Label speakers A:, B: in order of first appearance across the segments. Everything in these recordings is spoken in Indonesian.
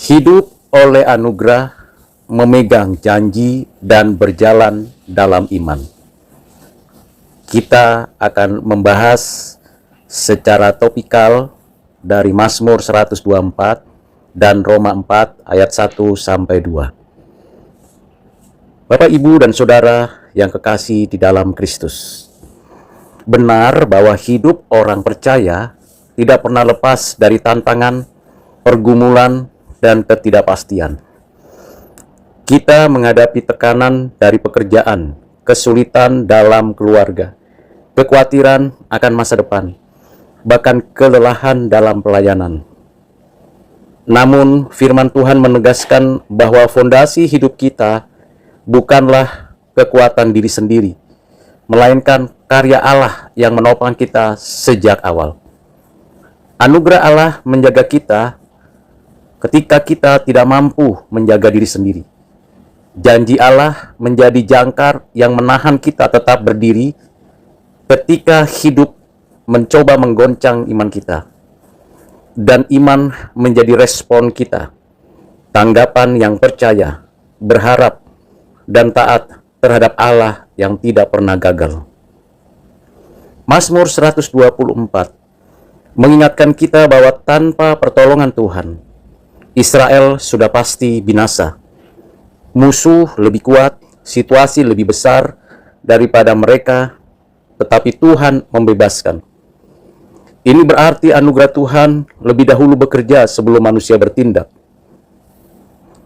A: Hidup oleh anugerah, memegang janji, dan berjalan dalam iman. Kita akan membahas secara topikal dari Mazmur 124 dan Roma 4 ayat 1 sampai 2. Bapak, Ibu, dan Saudara yang kekasih di dalam Kristus, benar bahwa hidup orang percaya tidak pernah lepas dari tantangan, pergumulan, dan ketidakpastian. Kita menghadapi tekanan dari pekerjaan, kesulitan dalam keluarga, kekhawatiran akan masa depan, bahkan kelelahan dalam pelayanan. Namun, firman Tuhan menegaskan bahwa fondasi hidup kita bukanlah kekuatan diri sendiri, melainkan karya Allah yang menopang kita sejak awal. Anugerah Allah menjaga kita ketika kita tidak mampu menjaga diri sendiri. Janji Allah menjadi jangkar yang menahan kita tetap berdiri ketika hidup mencoba menggoncang iman kita. Dan iman menjadi respon kita, tanggapan yang percaya, berharap, dan taat terhadap Allah yang tidak pernah gagal. Mazmur 124 mengingatkan kita bahwa tanpa pertolongan Tuhan, Israel sudah pasti binasa. Musuh lebih kuat, situasi lebih besar daripada mereka, tetapi Tuhan membebaskan. Ini berarti anugerah Tuhan lebih dahulu bekerja sebelum manusia bertindak.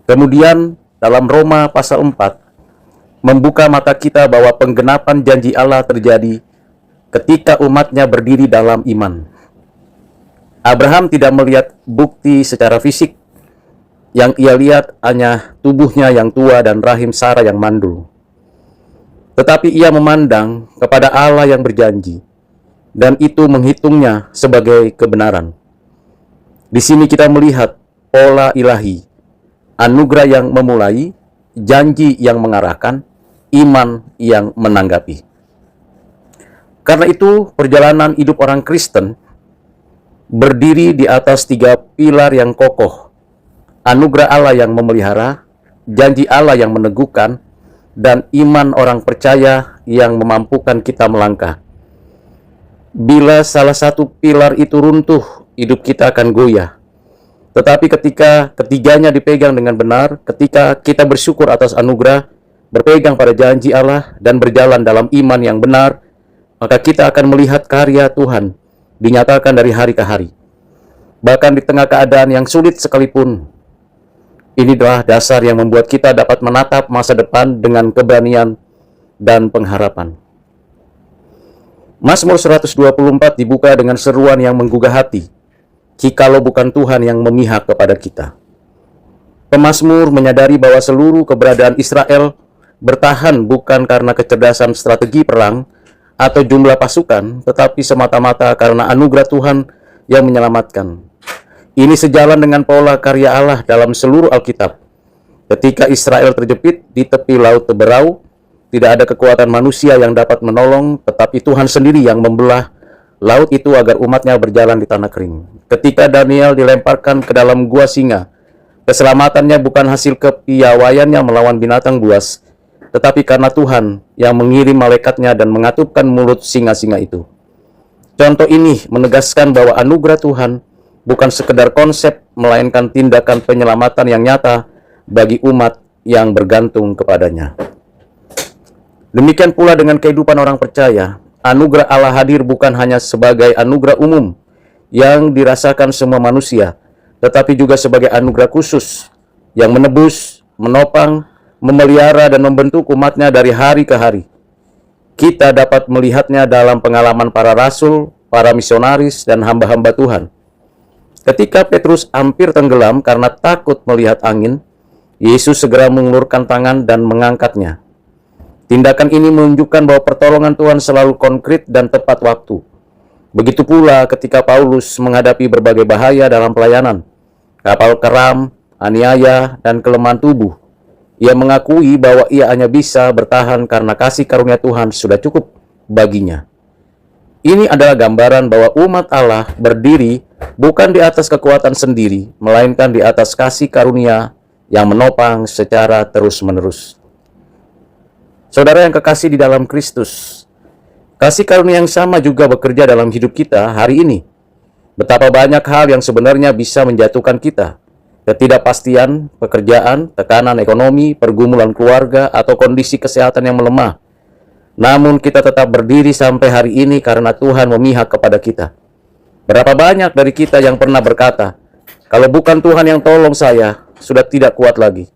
A: Kemudian dalam Roma pasal 4, membuka mata kita bahwa penggenapan janji Allah terjadi ketika umatnya berdiri dalam iman. Abraham tidak melihat bukti secara fisik. Yang ia lihat hanya tubuhnya yang tua dan rahim Sarah yang mandul. Tetapi ia memandang kepada Allah yang berjanji, dan itu menghitungnya sebagai kebenaran. Di sini kita melihat pola ilahi, anugerah yang memulai, janji yang mengarahkan, iman yang menanggapi. Karena itu, perjalanan hidup orang Kristen berdiri di atas 3 pilar yang kokoh: anugerah Allah yang memelihara, janji Allah yang meneguhkan, dan iman orang percaya yang memampukan kita melangkah. Bila salah satu pilar itu runtuh, hidup kita akan goyah. Tetapi ketika ketiganya dipegang dengan benar, ketika kita bersyukur atas anugerah, berpegang pada janji Allah, dan berjalan dalam iman yang benar, maka kita akan melihat karya Tuhan dinyatakan dari hari ke hari. Bahkan di tengah keadaan yang sulit sekalipun, inilah dasar yang membuat kita dapat menatap masa depan dengan keberanian dan pengharapan. Mazmur 124 dibuka dengan seruan yang menggugah hati, jikalau bukan Tuhan yang memihak kepada kita. Pemazmur menyadari bahwa seluruh keberadaan Israel bertahan bukan karena kecerdasan strategi perang atau jumlah pasukan, tetapi semata-mata karena anugerah Tuhan yang menyelamatkan. Ini sejalan dengan pola karya Allah dalam seluruh Alkitab. Ketika Israel terjepit di tepi laut Teberau, tidak ada kekuatan manusia yang dapat menolong, tetapi Tuhan sendiri yang membelah laut itu agar umatnya berjalan di tanah kering. Ketika Daniel dilemparkan ke dalam gua singa, keselamatannya bukan hasil kepiawaiannya melawan binatang buas, tetapi karena Tuhan yang mengirim malaikatnya dan mengatupkan mulut singa-singa itu. Contoh ini menegaskan bahwa anugerah Tuhan bukan sekedar konsep, melainkan tindakan penyelamatan yang nyata bagi umat yang bergantung kepadanya. Demikian pula dengan kehidupan orang percaya, anugerah Allah hadir bukan hanya sebagai anugerah umum yang dirasakan semua manusia, tetapi juga sebagai anugerah khusus yang menebus, menopang, memelihara, dan membentuk umatnya dari hari ke hari. Kita dapat melihatnya dalam pengalaman para rasul, para misionaris, dan hamba-hamba Tuhan. Ketika Petrus hampir tenggelam karena takut melihat angin, Yesus segera mengulurkan tangan dan mengangkatnya. Tindakan ini menunjukkan bahwa pertolongan Tuhan selalu konkret dan tepat waktu. Begitu pula ketika Paulus menghadapi berbagai bahaya dalam pelayanan, kapal keram, aniaya, dan kelemahan tubuh. Ia mengakui bahwa ia hanya bisa bertahan karena kasih karunia Tuhan sudah cukup baginya. Ini adalah gambaran bahwa umat Allah berdiri bukan di atas kekuatan sendiri, melainkan di atas kasih karunia yang menopang secara terus-menerus. Saudara yang kekasih di dalam Kristus, kasih karunia yang sama juga bekerja dalam hidup kita hari ini. Betapa banyak hal yang sebenarnya bisa menjatuhkan kita. Ketidakpastian, pekerjaan, tekanan ekonomi, pergumulan keluarga, atau kondisi kesehatan yang melemah. Namun kita tetap berdiri sampai hari ini karena Tuhan memihak kepada kita. Berapa banyak dari kita yang pernah berkata, kalau bukan Tuhan yang tolong saya, sudah tidak kuat lagi.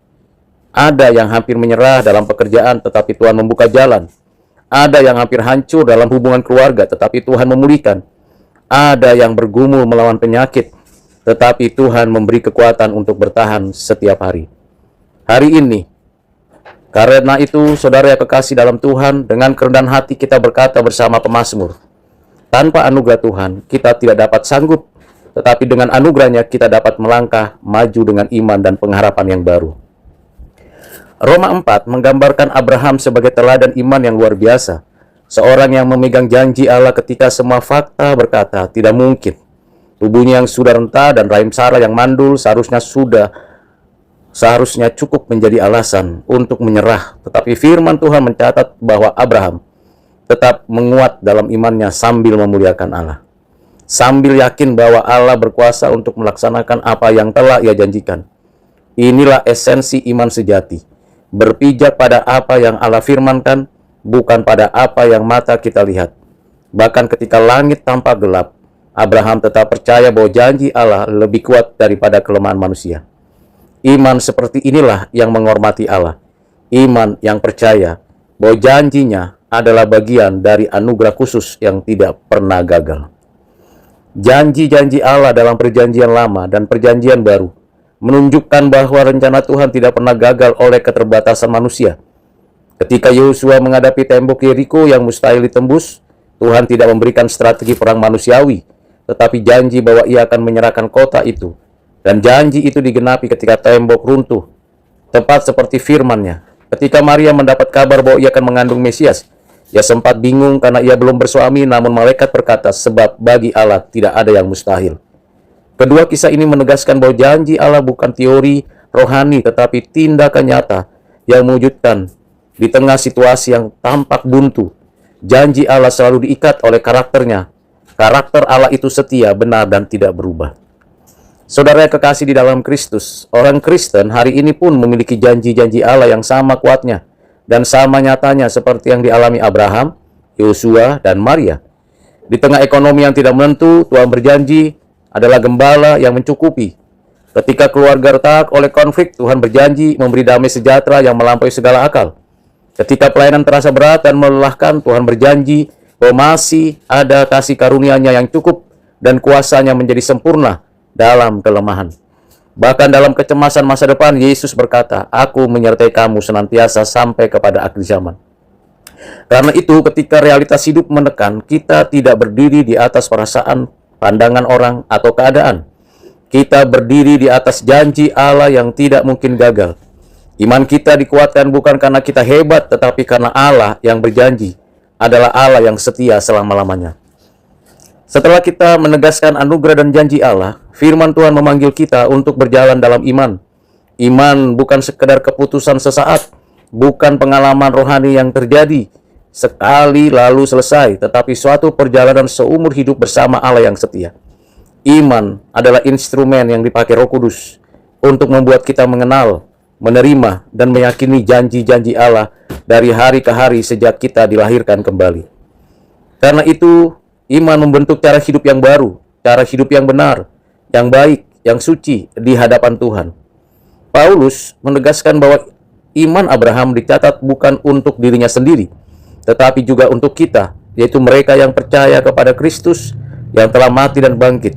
A: Ada yang hampir menyerah dalam pekerjaan, tetapi Tuhan membuka jalan. Ada yang hampir hancur dalam hubungan keluarga, tetapi Tuhan memulihkan. Ada yang bergumul melawan penyakit, tetapi Tuhan memberi kekuatan untuk bertahan setiap hari. Hari ini, karena itu, saudara yang kekasih dalam Tuhan, dengan kerendahan hati kita berkata bersama pemazmur, tanpa anugerah Tuhan, kita tidak dapat sanggup, tetapi dengan anugerahnya kita dapat melangkah maju dengan iman dan pengharapan yang baru. Roma 4 menggambarkan Abraham sebagai teladan iman yang luar biasa, seorang yang memegang janji Allah ketika semua fakta berkata tidak mungkin. Tubuhnya yang sudah renta dan rahim Sarah yang mandul seharusnya cukup menjadi alasan untuk menyerah. Tetapi firman Tuhan mencatat bahwa Abraham tetap menguat dalam imannya sambil memuliakan Allah. Sambil yakin bahwa Allah berkuasa untuk melaksanakan apa yang telah ia janjikan. Inilah esensi iman sejati. Berpijak pada apa yang Allah firmankan, bukan pada apa yang mata kita lihat. Bahkan ketika langit tampak gelap, Abraham tetap percaya bahwa janji Allah lebih kuat daripada kelemahan manusia. Iman seperti inilah yang menghormati Allah. Iman yang percaya bahwa janjinya adalah bagian dari anugerah khusus yang tidak pernah gagal. Janji-janji Allah dalam perjanjian lama dan perjanjian baru menunjukkan bahwa rencana Tuhan tidak pernah gagal oleh keterbatasan manusia. Ketika Yosua menghadapi tembok Yeriko yang mustahil ditembus, Tuhan tidak memberikan strategi perang manusiawi, tetapi janji bahwa ia akan menyerahkan kota itu. Dan janji itu digenapi ketika tembok runtuh, tepat seperti firman-Nya. Ketika Maria mendapat kabar bahwa ia akan mengandung Mesias, ia sempat bingung karena ia belum bersuami, namun malaikat berkata, sebab bagi Allah tidak ada yang mustahil. Kedua kisah ini menegaskan bahwa janji Allah bukan teori rohani, tetapi tindakan nyata yang mewujudkan di tengah situasi yang tampak buntu. Janji Allah selalu diikat oleh karakternya. Karakter Allah itu setia, benar, dan tidak berubah. Saudara yang kekasih di dalam Kristus, orang Kristen hari ini pun memiliki janji-janji Allah yang sama kuatnya dan sama nyatanya seperti yang dialami Abraham, Yosua, dan Maria. Di tengah ekonomi yang tidak menentu, Tuhan berjanji adalah gembala yang mencukupi. Ketika keluarga retak oleh konflik, Tuhan berjanji memberi damai sejahtera yang melampaui segala akal. Ketika pelayanan terasa berat dan melelahkan, Tuhan berjanji bahwa masih ada kasih karunia-Nya yang cukup dan kuasa-Nya menjadi sempurna dalam kelemahan. Bahkan dalam kecemasan masa depan, Yesus berkata, aku menyertai kamu senantiasa sampai kepada akhir zaman. Karena itu, ketika realitas hidup menekan, kita tidak berdiri di atas perasaan, pandangan orang, atau keadaan. Kita berdiri di atas janji Allah yang tidak mungkin gagal. Iman kita dikuatkan bukan karena kita hebat, tetapi karena Allah yang berjanji adalah Allah yang setia selama-lamanya. Setelah kita menegaskan anugerah dan janji Allah, firman Tuhan memanggil kita untuk berjalan dalam iman. Iman bukan sekedar keputusan sesaat, bukan pengalaman rohani yang terjadi sekali lalu selesai, tetapi suatu perjalanan seumur hidup bersama Allah yang setia. Iman adalah instrumen yang dipakai Roh Kudus untuk membuat kita mengenal, menerima, dan meyakini janji-janji Allah dari hari ke hari sejak kita dilahirkan kembali. Karena itu, iman membentuk cara hidup yang baru, cara hidup yang benar, yang baik, yang suci di hadapan Tuhan. Paulus menegaskan bahwa iman Abraham dicatat bukan untuk dirinya sendiri, tetapi juga untuk kita, yaitu mereka yang percaya kepada Kristus yang telah mati dan bangkit.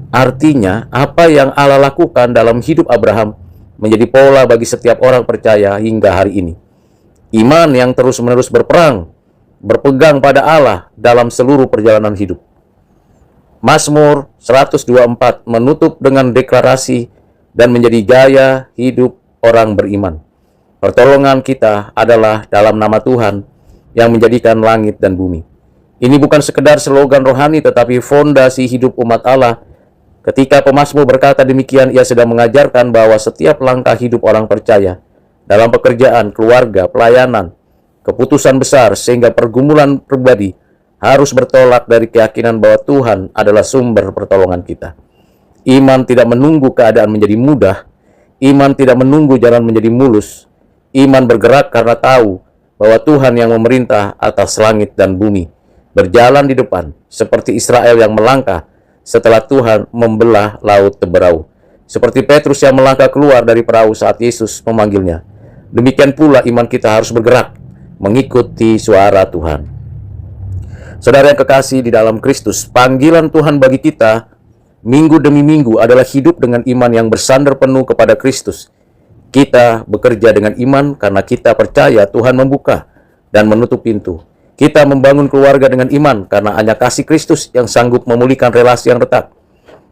A: Artinya, apa yang Allah lakukan dalam hidup Abraham menjadi pola bagi setiap orang percaya hingga hari ini. Iman yang terus-menerus berperang, berpegang pada Allah dalam seluruh perjalanan hidup. Mazmur 124 menutup dengan deklarasi dan menjadi gaya hidup orang beriman. Pertolongan kita adalah dalam nama Tuhan yang menjadikan langit dan bumi. Ini bukan sekedar slogan rohani, tetapi fondasi hidup umat Allah. Ketika pemazmur berkata demikian, ia sedang mengajarkan bahwa setiap langkah hidup orang percaya dalam pekerjaan, keluarga, pelayanan, keputusan besar, sehingga pergumulan pribadi harus bertolak dari keyakinan bahwa Tuhan adalah sumber pertolongan kita. Iman tidak menunggu keadaan menjadi mudah. Iman tidak menunggu jalan menjadi mulus. Iman bergerak karena tahu bahwa Tuhan yang memerintah atas langit dan bumi berjalan di depan, seperti Israel yang melangkah setelah Tuhan membelah laut Teberau, seperti Petrus yang melangkah keluar dari perahu saat Yesus memanggilnya. Demikian pula iman kita harus bergerak mengikuti suara Tuhan. Saudara yang kekasih di dalam Kristus, panggilan Tuhan bagi kita minggu demi minggu adalah hidup dengan iman yang bersandar penuh kepada Kristus. Kita bekerja dengan iman karena kita percaya Tuhan membuka dan menutup pintu. Kita membangun keluarga dengan iman karena hanya kasih Kristus yang sanggup memulihkan relasi yang retak.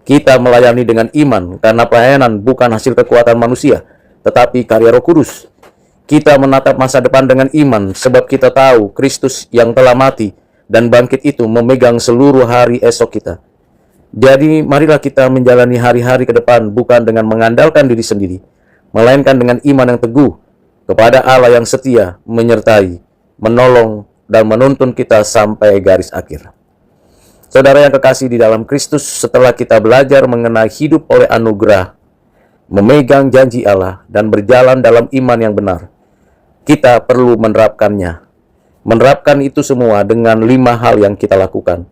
A: Kita melayani dengan iman karena pelayanan bukan hasil kekuatan manusia, tetapi karya Roh Kudus. Kita menatap masa depan dengan iman sebab kita tahu Kristus yang telah mati dan bangkit itu memegang seluruh hari esok kita. Jadi marilah kita menjalani hari-hari ke depan bukan dengan mengandalkan diri sendiri, melainkan dengan iman yang teguh kepada Allah yang setia, menyertai, menolong, dan menuntun kita sampai garis akhir. Saudara yang kekasih di dalam Kristus, setelah kita belajar mengenai hidup oleh anugerah, memegang janji Allah, dan berjalan dalam iman yang benar, kita perlu menerapkannya. Menerapkan itu semua dengan 5 hal yang kita lakukan.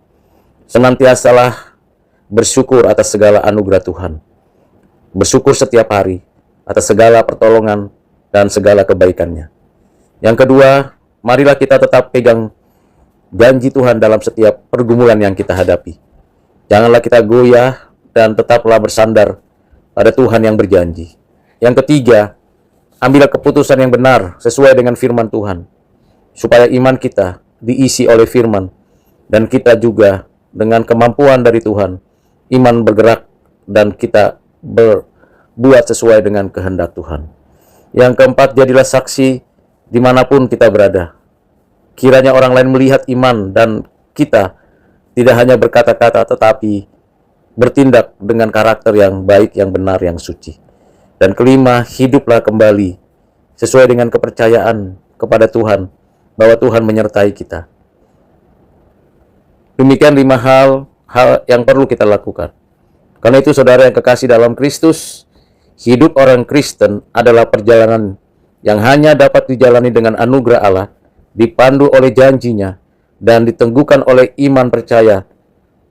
A: Senantiasalah bersyukur atas segala anugerah Tuhan. Bersyukur setiap hari atas segala pertolongan dan segala kebaikannya. Yang kedua, marilah kita tetap pegang janji Tuhan dalam setiap pergumulan yang kita hadapi. Janganlah kita goyah dan tetaplah bersandar pada Tuhan yang berjanji. Yang ketiga, ambillah keputusan yang benar sesuai dengan firman Tuhan, supaya iman kita diisi oleh firman, dan kita juga dengan kemampuan dari Tuhan, iman bergerak dan kita berbuat sesuai dengan kehendak Tuhan. Yang keempat, jadilah saksi dimanapun kita berada. Kiranya orang lain melihat iman dan kita tidak hanya berkata-kata, tetapi bertindak dengan karakter yang baik, yang benar, yang suci. Dan kelima, hiduplah kembali sesuai dengan kepercayaan kepada Tuhan, bahwa Tuhan menyertai kita. Demikian 5 hal yang perlu kita lakukan. Karena itu saudara yang kekasih dalam Kristus, hidup orang Kristen adalah perjalanan yang hanya dapat dijalani dengan anugerah Allah, dipandu oleh janjinya, dan diteguhkan oleh iman percaya,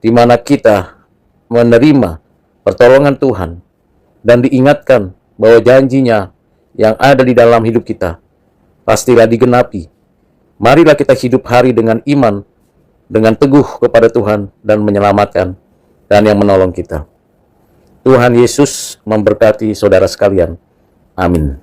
A: di mana kita menerima pertolongan Tuhan, dan diingatkan bahwa janjinya yang ada di dalam hidup kita pastilah digenapi. Marilah kita hidup hari dengan iman, dengan teguh kepada Tuhan dan menyelamatkan dan yang menolong kita. Tuhan Yesus memberkati saudara sekalian. Amin.